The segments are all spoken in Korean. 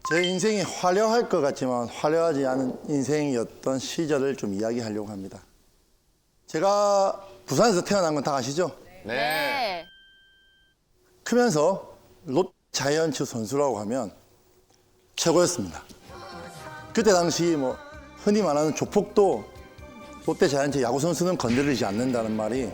제 인생이 화려할 것 같지만 화려하지 않은 인생이었던 시절을 좀 이야기하려고 합니다. 제가 부산에서 태어난 건 다 아시죠? 네. 크면서 롯자이언츠 선수라고 하면 최고였습니다. 그때 당시 뭐 흔히 말하는 조폭도 롯데자이언츠 야구 선수는 건드리지 않는다는 말이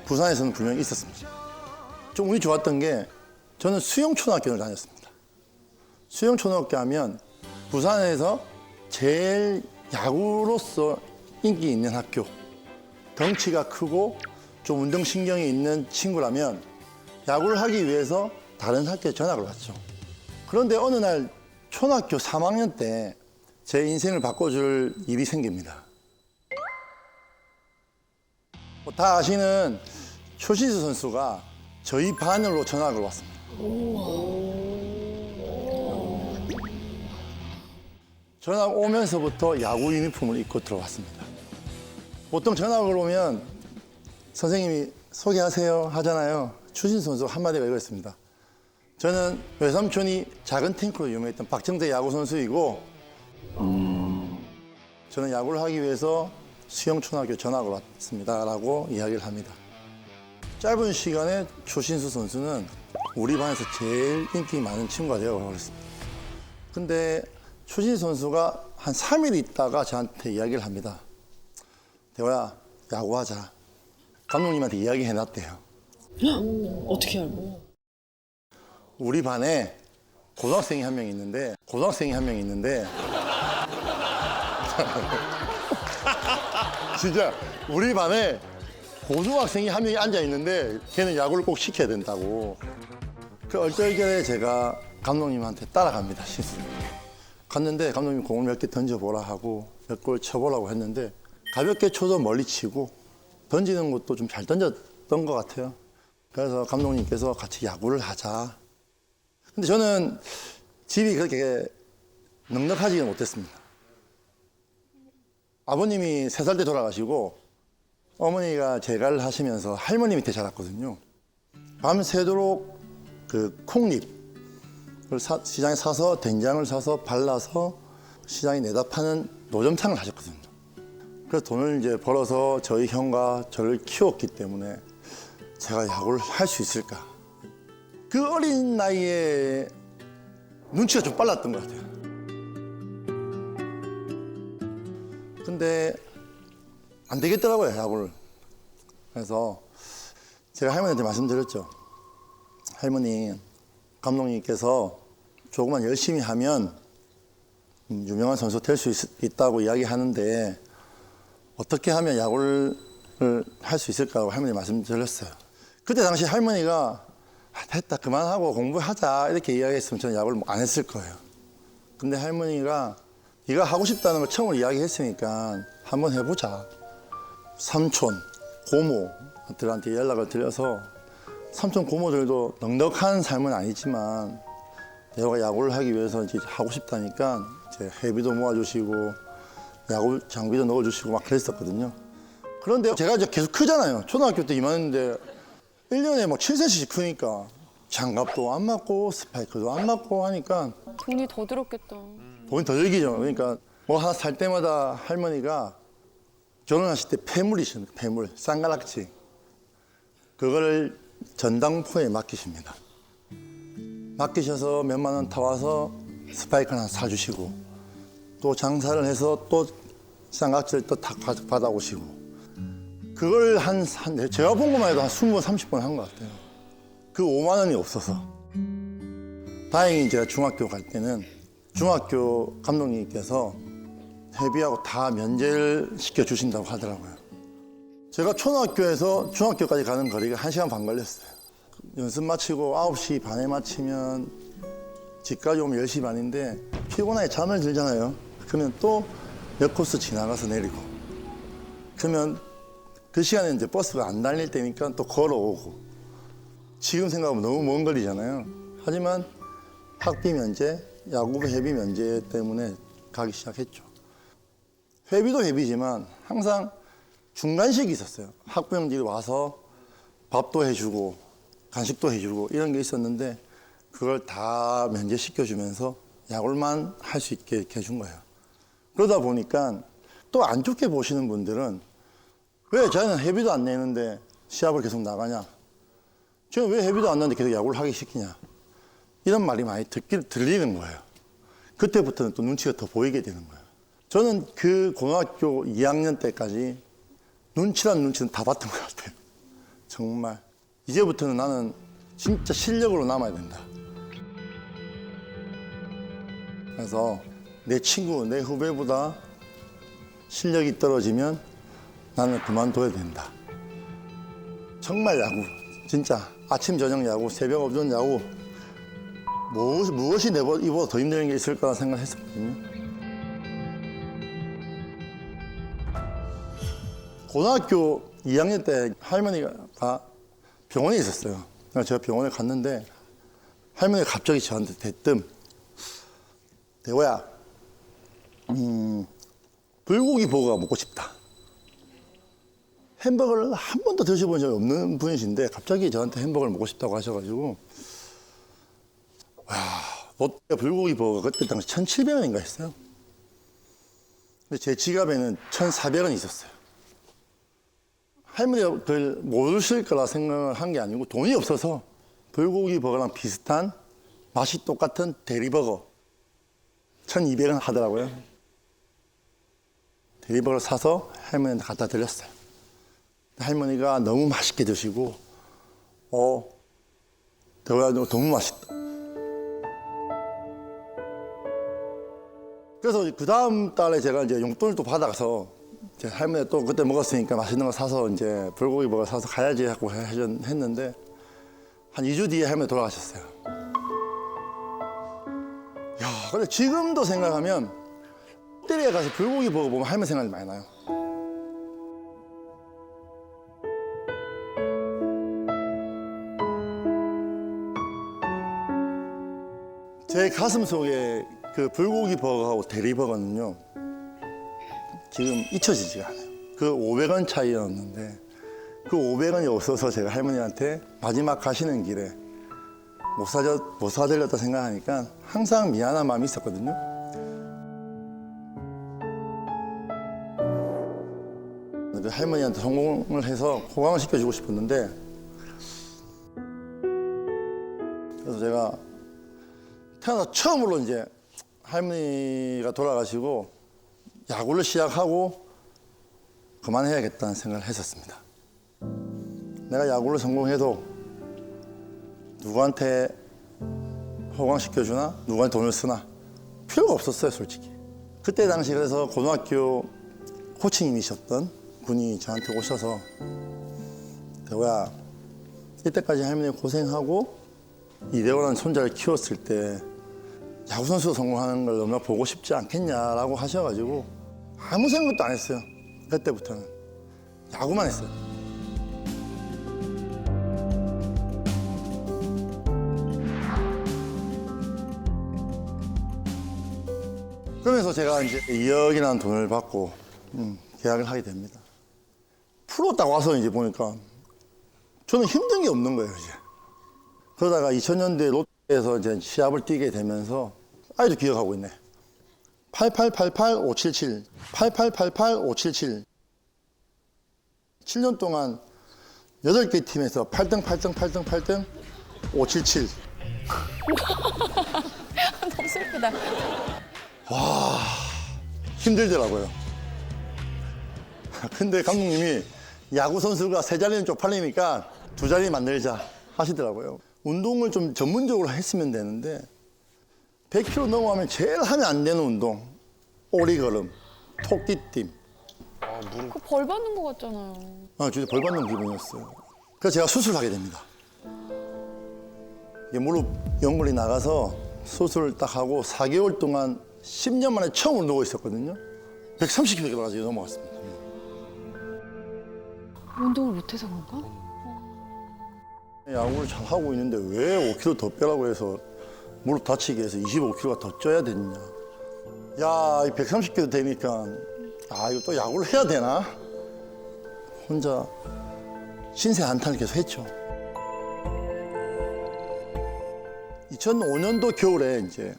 부산에서는 분명히 있었습니다. 좀 운이 좋았던 게 저는 수영초등학교를 다녔습니다. 수영초등학교 하면 부산에서 제일 야구로서 인기 있는 학교, 덩치가 크고 좀 운동신경이 있는 친구라면 야구를 하기 위해서 다른 학교에 전학을 왔죠. 그런데 어느 날 초등학교 3학년 때 제 인생을 바꿔줄 일이 생깁니다. 다 아시는 초신수 선수가 저희 반으로 전학을 왔습니다. 전학 오면서부터 야구 유니폼을 입고 들어왔습니다. 보통 전학을 오면 선생님이 소개하세요 하잖아요. 추신수 선수 한마디가 이거였습니다. 저는 외삼촌이 작은 탱크로 유명했던 박정대 야구 선수이고 저는 야구를 하기 위해서 수영초등학교 전학을 왔습니다 라고 이야기를 합니다. 짧은 시간에 추신수 선수는 우리 반에서 제일 인기 많은 친구가 되어버렸습니다. 근데 추신수 선수가 한 3일 있다가 저한테 이야기를 합니다. 대호야, 야구하자. 감독님한테 이야기해놨대요. 어떻게 알고? 우리 반에 고등학생이 한 명 있는데 진짜 우리 반에 고등학생이 한 명이 앉아 있는데 걔는 야구를 꼭 시켜야 된다고. 그 얼떨결에 제가 감독님한테 따라갑니다. 실수로. 갔는데 감독님 공을 몇 개 던져보라 하고 몇 골 쳐보라고 했는데 가볍게 쳐도 멀리 치고 던지는 것도 좀 잘 던졌던 것 같아요. 그래서 감독님께서 같이 야구를 하자. 근데 저는 집이 그렇게 넉넉하지는 못했습니다. 아버님이 3살 때 돌아가시고 어머니가 재가를 하시면서 할머니 밑에 자랐거든요. 밤새도록 그 콩잎을 시장에 사서 된장을 사서 발라서 시장에 내다 파는 노점상을 하셨거든요. 그래서 돈을 이제 벌어서 저희 형과 저를 키웠기 때문에 제가 야구를 할 수 있을까? 그 어린 나이에 눈치가 좀 빨랐던 것 같아요. 근데 안 되겠더라고요, 야구를. 그래서 제가 할머니한테 말씀드렸죠. 할머니, 감독님께서 조금만 열심히 하면 유명한 선수 될 수 있다고 이야기하는데 어떻게 하면 야구를 할 수 있을까라고 할머니 말씀드렸어요. 그때 당시 할머니가 됐다, 그만하고 공부하자 이렇게 이야기했으면 저는 야구를 안 했을 거예요. 근데 할머니가 네가 하고 싶다는 걸 처음으로 이야기했으니까 한번 해보자. 삼촌, 고모들한테 연락을 드려서 삼촌, 고모들도 넉넉한 삶은 아니지만 내가 야구를 하기 위해서 이제 하고 싶다니까 이제 회비도 모아주시고 야구 장비도 넣어주시고 막 그랬었거든요. 그런데 제가 이제 계속 크잖아요. 초등학교 때 이만했는데 1년에 뭐 7cm씩 크니까 장갑도 안 맞고 스파이크도 안 맞고 하니까 돈이 더 들었겠다. 돈이 더 들기죠. 그러니까 뭐 하나 살 때마다 할머니가 결혼하실 때 폐물이십니다. 폐물, 쌍가락지. 그거를 전당포에 맡기십니다. 맡기셔서 몇만 원 타와서 스파이크 하나 사주시고 또 장사를 해서 또 쌍가락지를 또 다 받아오시고 그걸 제가 본 것만 해도 한 20번, 30번 한 것 같아요. 그 5만 원이 없어서. 다행히 제가 중학교 갈 때는 중학교 감독님께서 회비하고 다 면제를 시켜주신다고 하더라고요. 제가 초등학교에서 중학교까지 가는 거리가 1시간 반 걸렸어요. 연습 마치고 9시 반에 마치면 집까지 오면 10시 반인데 피곤하게 잠을 들잖아요. 그러면 또 몇 코스 지나가서 내리고 그러면 그 시간에 이제 버스가 안 다닐 때니까 또 걸어오고 지금 생각하면 너무 먼 거리잖아요. 하지만 학비 면제, 야구부 회비 면제 때문에 가기 시작했죠. 회비도 회비지만 항상 중간식이 있었어요. 학부형들이 와서 밥도 해주고 간식도 해주고 이런 게 있었는데 그걸 다 면제시켜주면서 야구만 할 수 있게 이렇게 해준 거예요. 그러다 보니까 또 안 좋게 보시는 분들은 왜 자기는 회비도 안 내는데 시합을 계속 나가냐? 저는 왜 회비도 안 내는데 계속 야구를 하기 시키냐? 이런 말이 많이 들리는 거예요. 그때부터는 또 눈치가 더 보이게 되는 거예요. 저는 그 고등학교 2학년 때까지 눈치란 눈치는 다 봤던 것 같아요. 정말. 이제부터는 나는 진짜 실력으로 남아야 된다. 그래서 내 친구, 내 후배보다 실력이 떨어지면 나는 그만둬야 된다. 정말 야구, 진짜 아침, 저녁 야구, 새벽, 오전 야구 무엇이 이보다 더 힘든 게 있을 거라 생각했었거든요. 고등학교 2학년 때 할머니가 병원에 있었어요. 그래서 제가 병원에 갔는데 할머니가 갑자기 저한테 대뜸 대호야, 불고기 버거가 먹고 싶다. 햄버거를 한 번도 드셔본 적이 없는 분이신데 갑자기 저한테 햄버거를 먹고 싶다고 하셔가지고 와, 롯데 불고기 버거가 그때 당시 1,700원인가 했어요. 근데 제 지갑에는 1,400원이 있었어요. 할머니가 그걸 모르실 거라 생각을 한 게 아니고 돈이 없어서 불고기 버거랑 비슷한 맛이 똑같은 대리버거 1,200원 하더라고요. 대리버거를 사서 할머니한테 갖다 드렸어요. 할머니가 너무 맛있게 드시고 대호야 너 너무 맛있다. 그래서 그 다음 달에 제가 이제 용돈을 또 받아가서 제 할머니가 또 그때 먹었으니까 맛있는 거 사서 이제 불고기 버거 사서 가야지 하고 했는데 한 2주 뒤에 할머니 돌아가셨어요. 야, 근데 지금도 생각하면 롯데리아 가서 불고기 버거 보면 할머니 생각이 많이 나요. 제 가슴 속에 그 불고기 버거하고 대리버거는요 지금 잊혀지지가 않아요. 그 500원 차이였는데 그 500원이 없어서 제가 할머니한테 마지막 가시는 길에 못 사드렸다 생각하니까 항상 미안한 마음이 있었거든요. 그 할머니한테 성공을 해서 호강을 시켜주고 싶었는데 그래서 제가 태어나서 처음으로 이제 할머니가 돌아가시고 야구를 시작하고 그만해야겠다는 생각을 했었습니다. 내가 야구를 성공해도 누구한테 호강시켜주나 누구한테 돈을 쓰나 필요가 없었어요, 솔직히. 그때 당시 그래서 고등학교 코치님이셨던 분이 저한테 오셔서 대호야, 이때까지 할머니 고생하고 이대호라는 손자를 키웠을 때 야구선수 성공하는 걸 너무나 보고 싶지 않겠냐라고 하셔가지고 아무 생각도 안 했어요. 그때부터는 야구만 했어요. 그러면서 제가 이제 2억이라는 돈을 받고 계약을 하게 됩니다. 프로 딱 와서 이제 보니까 저는 힘든 게 없는 거예요, 이제. 그러다가 2000년대 롯데에서 이제 시합을 뛰게 되면서 아직도 기억하고 있네. 8888-577, 8888-577. 7년 동안 8개 팀에서 8등, 8등, 8등, 8등, 577. 너무 슬프다. 힘들더라고요. 근데 감독님이 야구 선수가 3자리는 쪽팔리니까 2자리 만들자 하시더라고요. 운동을 좀 전문적으로 했으면 되는데 100km 넘어가면 제일 하면 안 되는 운동, 오리걸음, 토끼띠. 그 벌 받는 거 같잖아요. 진짜 벌 받는 기분이었어요. 그래서 제가 수술하게 됩니다. 이게 무릎 연골이 나가서 수술을 딱 하고 4개월 동안 10년 만에 처음으로 누워 있었거든요. 130kg까지 넘어갔습니다. 운동을 못해서 그런가? 야구를 잘 하고 있는데 왜 5kg 더 빼라고 해서 무릎 다치게 해서 25kg가 더 쪄야 됐냐. 야, 130kg 되니까 이거 또 야구를 해야 되나? 혼자 신세 한탄을 계속 했죠. 2005년도 겨울에 이제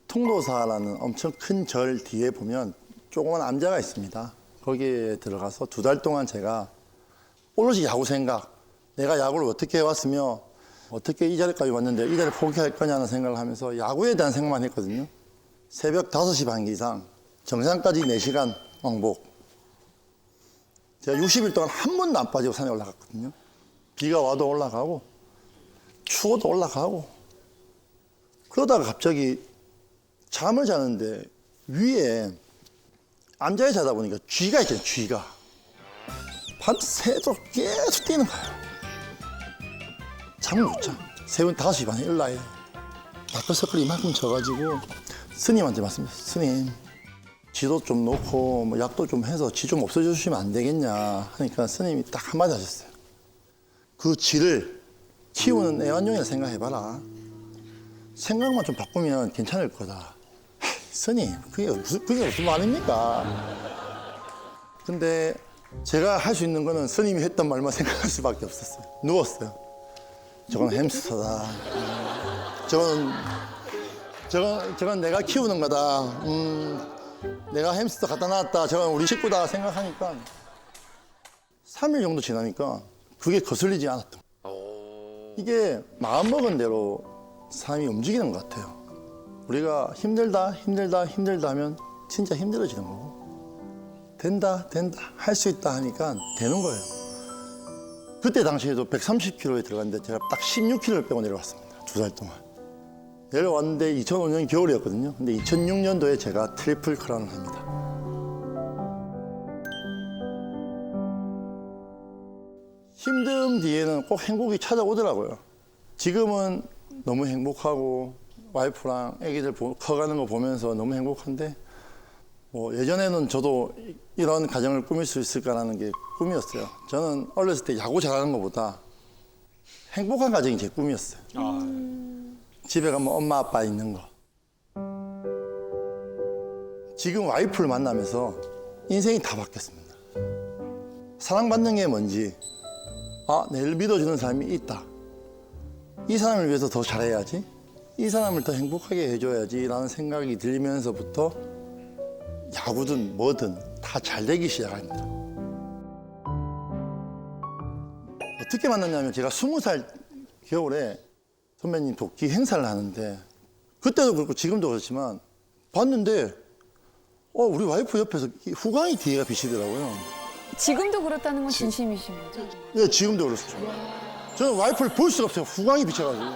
통도사라는 엄청 큰 절 뒤에 보면 조그만 암자가 있습니다. 거기에 들어가서 2달 동안 제가 오로지 야구 생각, 내가 야구를 어떻게 해왔으며 어떻게 이 자리까지 왔는데 이 자리를 포기할 거냐는 생각을 하면서 야구에 대한 생각만 했거든요. 새벽 5시 반 기상, 정상까지 4시간 왕복. 제가 60일 동안 한 번도 안 빠지고 산에 올라갔거든요. 비가 와도 올라가고 추워도 올라가고. 그러다가 갑자기 잠을 자는데 위에 암자에 자다 보니까 쥐가 있잖아요, 쥐가. 밤새도록 계속 뛰는 거예요. 잠을 못 자. 새벽 5시 반에 일어나요. 다크서클이 이만큼 져가지고 스님한테 말씀드렸어요. 스님, 쥐도 좀 놓고 뭐 약도 좀 해서 쥐 좀 없애줘 주시면 안 되겠냐 하니까 스님이 딱 한마디 하셨어요. 그 쥐를 키우는 애완용이라 생각해봐라. 생각만 좀 바꾸면 괜찮을 거다. 스님, 그게 무슨 말입니까? 근데 제가 할 수 있는 거는 스님이 했던 말만 생각할 수밖에 없었어요. 누웠어요. 저건 햄스터다. 저건 내가 키우는 거다. 내가 햄스터 갖다 놨다. 저건 우리 식구다 생각하니까 3일 정도 지나니까 그게 거슬리지 않았던 거예요. 이게 마음먹은 대로 사람이 움직이는 것 같아요. 우리가 힘들다 하면 진짜 힘들어지는 거고 된다 할 수 있다 하니까 되는 거예요. 그때 당시에도 130kg에 들어갔는데 제가 딱 16kg를 빼고 내려왔습니다. 2달 동안. 내려왔는데 2005년 겨울이었거든요. 근데 2006년도에 제가 트리플 크라운을 합니다. 힘듦 뒤에는 꼭 행복이 찾아오더라고요. 지금은 너무 행복하고 와이프랑 아기들 커가는 거 보면서 너무 행복한데 뭐 예전에는 저도 이런 가정을 꾸밀 수 있을까라는 게 꿈이었어요. 저는 어렸을 때 야구 잘하는 것보다 행복한 가정이 제 꿈이었어요. 집에 가면 엄마 아빠 있는 거. 지금 와이프를 만나면서 인생이 다 바뀌었습니다. 사랑받는 게 뭔지, 내를 믿어주는 사람이 있다. 이 사람을 위해서 더 잘해야지. 이 사람을 더 행복하게 해줘야지라는 생각이 들면서부터 야구든 뭐든 다 잘 되기 시작합니다. 어떻게 만났냐면 제가 20살 겨울에 선배님 도끼 행사를 하는데 그때도 그렇고 지금도 그렇지만 봤는데 우리 와이프 옆에서 후광이 뒤에가 비치더라고요. 지금도 그렇다는 건 진심이신 거죠? 네, 지금도 그렇죠. 저는 와이프를 볼 수가 없어요. 후광이 비쳐가지고.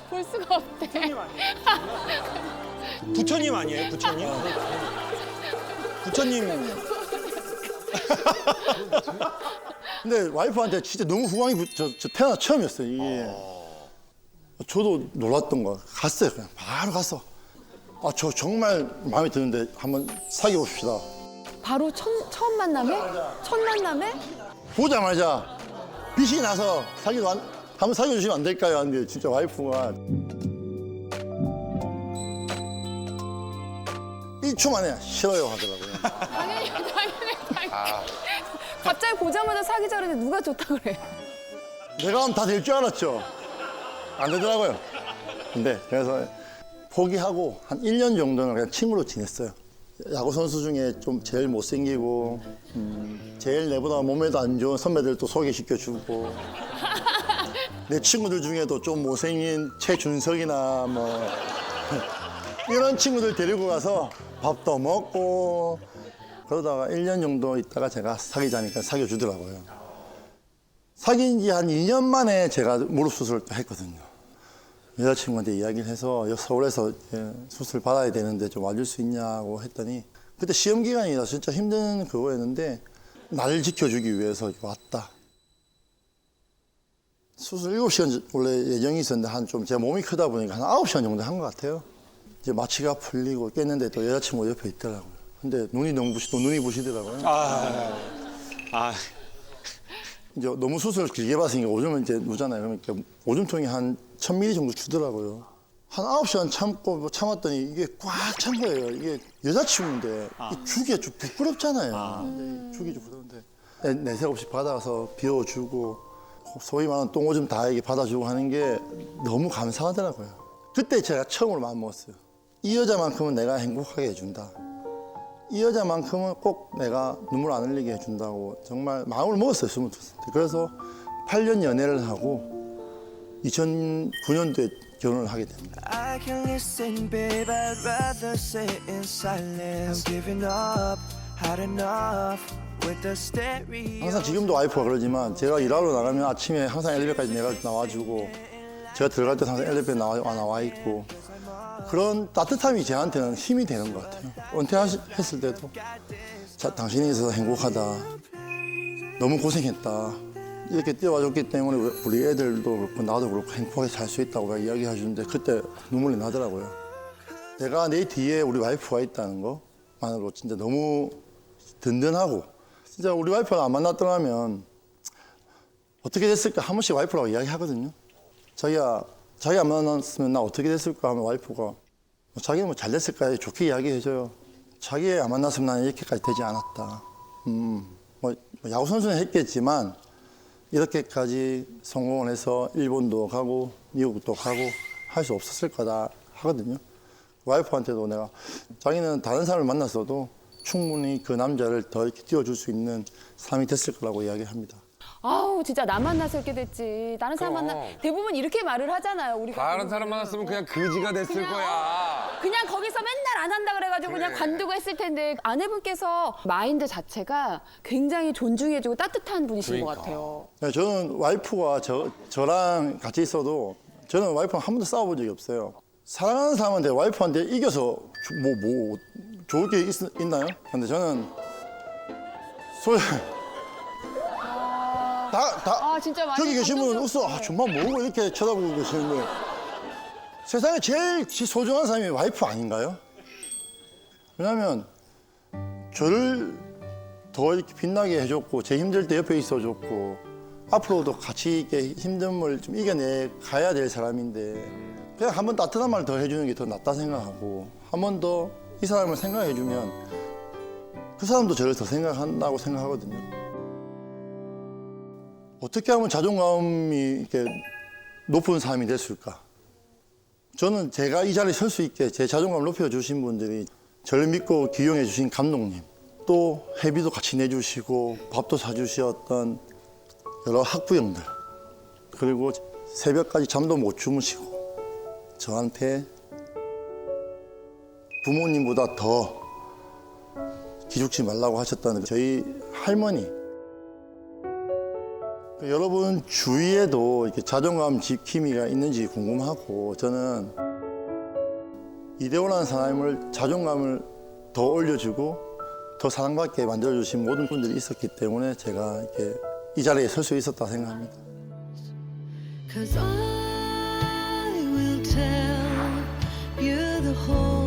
볼 수가 없대. 부처님 아니에요? 부처님? 부처님. 근데 와이프한테 진짜 너무 후광이 저 태어나 처음이었어요. 이게. 저도 놀랐던 거. 갔어요. 그냥 바로 갔어. 저 정말 마음에 드는데 한번 사귀어 봅시다. 바로 처음 만남에? 첫 만남에? 보자마자 빛이 나서 한번 사귀어주시면 안 될까요? 하는데 진짜 와이프가 1초 만에 싫어요 하더라고요. 당연히. 갑자기 보자마자 사귀자 그랬는데 누가 좋다 그래? 내가 하면 다 될 줄 알았죠. 안 되더라고요. 근데 그래서 포기하고 한 1년 정도는 그냥 친구로 지냈어요. 야구 선수 중에 좀 제일 못생기고 제일 내보다 몸에도 안 좋은 선배들도 소개시켜주고 내 친구들 중에도 좀 못생긴 최준석이나 뭐 이런 친구들 데리고 가서 밥도 먹고 그러다가 1년 정도 있다가 제가 사귀자니까 사귀어주더라고요. 사귄 지 한 2년 만에 제가 무릎 수술을 또 했거든요. 여자친구한테 이야기를 해서 서울에서 수술 받아야 되는데 좀 와줄 수 있냐고 했더니 그때 시험 기간이라 진짜 힘든 그거였는데 나를 지켜주기 위해서 왔다. 수술 7시간 원래 예정이 있었는데 한 좀 제 몸이 크다 보니까 한 9시간 정도 한 것 같아요. 이제 마취가 풀리고 깼는데 또 여자친구가 옆에 있더라고요. 근데 눈이 너무 눈이 부시더라고요. 이제 너무 수술을 길게 봤으니까 오줌을 이제 누잖아요. 그러니까 오줌통이 한 1000ml 정도 주더라고요. 한 9시간 참았더니 이게 꽉 찬 거예요. 이게 여자친구인데 주기가 좀 부끄럽잖아요. 주기 좀 부끄러운데 내색 없이 받아서 비워주고 소위 말하는 똥오줌 다 이게 받아주고 하는 게 너무 감사하더라고요. 그때 제가 처음으로 마음먹었어요. 이 여자만큼은 내가 행복하게 해준다. 이 여자만큼은 꼭 내가 눈물 안 흘리게 해준다고 정말 마음을 먹었어요. 22살. 그래서 8년 연애를 하고 2009년도에 결혼을 하게 됩니다. I can listen, babe. I'd rather sit in silence. I'm giving up, had enough with the stereo. 항상 지금도 와이프가 그러지만 제가 일하러 나가면 아침에 항상 엘리베이터까지 내가 나와주고 제가 들어갈 때 항상 엘리베이터에 나와 있고 그런 따뜻함이 저한테는 힘이 되는 것 같아요. 은퇴했을 때도 당신이 있어서 행복하다. 너무 고생했다. 이렇게 띄워줬기 때문에 우리 애들도 그렇고 나도 그렇고 행복하게 살 수 있다고 이야기해 주는데 그때 눈물이 나더라고요. 내가 내 뒤에 우리 와이프가 있다는 것만으로 진짜 너무 든든하고 진짜 우리 와이프가 안 만났더라면 어떻게 됐을까 한 번씩 와이프라고 이야기하거든요. 자기 안 만났으면 나 어떻게 됐을까 하면 와이프가 자기는 뭐 잘 됐을까 좋게 이야기해줘요. 자기 안 만났으면 나는 이렇게까지 되지 않았다. 뭐 야구선수는 했겠지만 이렇게까지 성공을 해서 일본도 가고 미국도 가고 할 수 없었을 거다 하거든요. 와이프한테도 내가 자기는 다른 사람을 만났어도 충분히 그 남자를 더 이렇게 띄워줄 수 있는 사람이 됐을 거라고 이야기합니다. 아우 진짜 나 만나서 이렇게 됐지. 다른 사람 그럼. 만나 대부분 이렇게 말을 하잖아요. 우리가 다른 사람 만났으면 그냥 거지가 됐을 그냥, 거야. 그냥 거기서 맨날 안 한다 그래가지고 그냥 관두고 했을 텐데 아내분께서 마인드 자체가 굉장히 존중해주고 따뜻한 분이신 것 같아요. 네, 저는 와이프가 저랑 같이 있어도 저는 와이프랑 한 번도 싸워본 적이 없어요. 사랑하는 사람한테 와이프한테 이겨서 뭐 좋을 게 있나요? 근데 저는 아, 진짜 많이 저기 계신 분은 감동적- 웃어. 정말 뭐고 이렇게 쳐다보고 계시는데 세상에 제일 소중한 사람이 와이프 아닌가요? 왜냐하면 저를 더 이렇게 빛나게 해줬고 제 힘들 때 옆에 있어줬고 앞으로도 같이 이렇게 힘듦을 좀 이겨내 가야 될 사람인데 그냥 한 번 따뜻한 말 더 해주는 게 더 낫다 생각하고 한 번 더 이 사람을 생각해주면 그 사람도 저를 더 생각한다고 생각하거든요. 어떻게 하면 자존감이 이렇게 높은 사람이 됐을까? 저는 제가 이 자리에 설 수 있게 제 자존감을 높여주신 분들이 저를 믿고 기용해 주신 감독님, 또 회비도 같이 내주시고 밥도 사주셨던 여러 학부형들, 그리고 새벽까지 잠도 못 주무시고 저한테 부모님보다 더 기죽지 말라고 하셨던 저희 할머니, 여러분 주위에도 이렇게 자존감 지킴이가 있는지 궁금하고 저는 이대호라는 사람을 자존감을 더 올려주고 더 사랑받게 만들어주신 모든 분들이 있었기 때문에 제가 이렇게 이 자리에 설 수 있었다 생각합니다. 'Cause I will tell you the whole